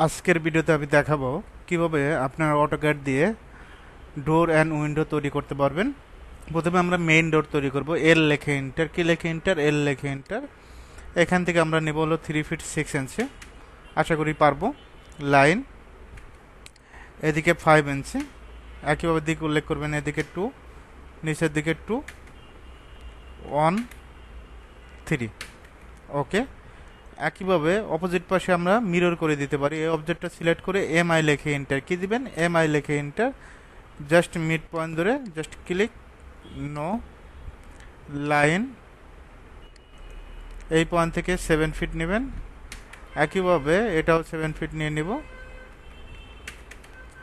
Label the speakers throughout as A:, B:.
A: আজকের ভিডিওতে আমি দেখাবো কিভাবে আপনার অটোক্যাড দিয়ে ডোর অ্যান্ড উইন্ডো তৈরি করতে পারবেন। প্রথমে আমরা মেইন ডোর তৈরি করব। এল লেখে এন্টার, কি লেখে এন্টার, এল লেখে এন্টার। এখান থেকে আমরা নেব হলো 3 ফিট 6 ইঞ্চি, আশা করি পারবো। লাইন এদিকে 5 ইঞ্চি, একইভাবে দিক উল্লেখ করবেন, এদিকে 2, নিচের দিকে 2, 1, 3। ওকে, একইভাবে অপোজিট পাশে আমরা মিরর করে দিতে পারি। এই অবজেক্টটা সিলেক্ট করে এম আই লেখে এন্টার, কি দিবেন, এম আই লেখে এন্টার। জাস্ট মিড পয়েন্ট ধরে জাস্ট ক্লিক, নো। লাইন এই পয়েন্ট থেকে 7 ফিট নেবেন, একইভাবে এটাও 7 ফিট নিয়ে নিব।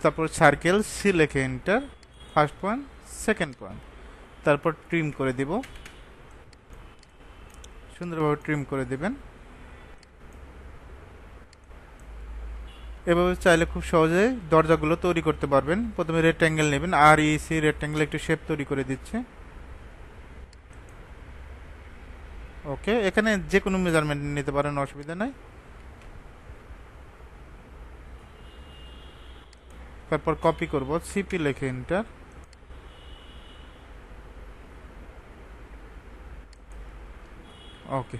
A: তারপর সার্কেল সি লেখে enter, first point, second point. তারপর ট্রিম করে দিব, সুন্দরভাবে ট্রিম করে দিবেন। এভাবে চাইলে খুব সহজেই দরজাগুলো তৈরি করতে পারবেন। প্রথমে রেক্ট্যাঙ্গেল নেবেন, আর ইসি রেক্ট্যাঙ্গেল একটু শেপ তৈরি করে দিচ্ছে। ওকে, এখানে যে কোনো মেজারমেন্ট নিতে পারেন, অসুবিধা নাই। তারপর কপি করব, সিপি লেখে এন্টার। ওকে,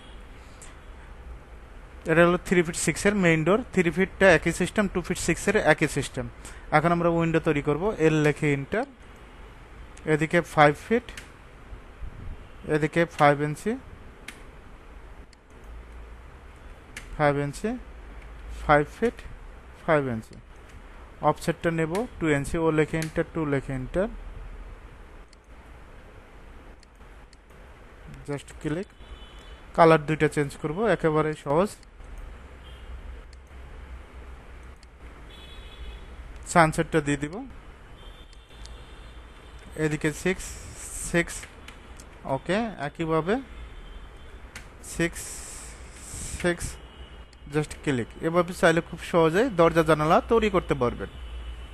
A: এটা হলো 3 ফিট 6 এর মেইন ডোর। 3 ফিটটা একই সিস্টেম, 2 ফিট 6 এর একই সিস্টেম। এখন আমরা উইন্ডো তৈরি করব। এল লেখে এন্টার, এদিকে 5 ফিট, এদিকে 5 ইঞ্চি, 5 ইঞ্চি, 5 ফিট, 5 ইঞ্চি। অফসেটটা নেব 2 ইঞ্চি, ও লেখে এন্টার, 2 লেখে এন্টার। জাস্ট ক্লিক, কালার দুইটা চেঞ্জ করব, একেবারে সহজ। সানসেটটা দিয়ে দিব, এদিকে 6, ওকে, একইভাবে 6, জাস্ট ক্লিক। এভাবে চাইলে খুব সহজেই দরজা জানালা তৈরি করতে পারবেন।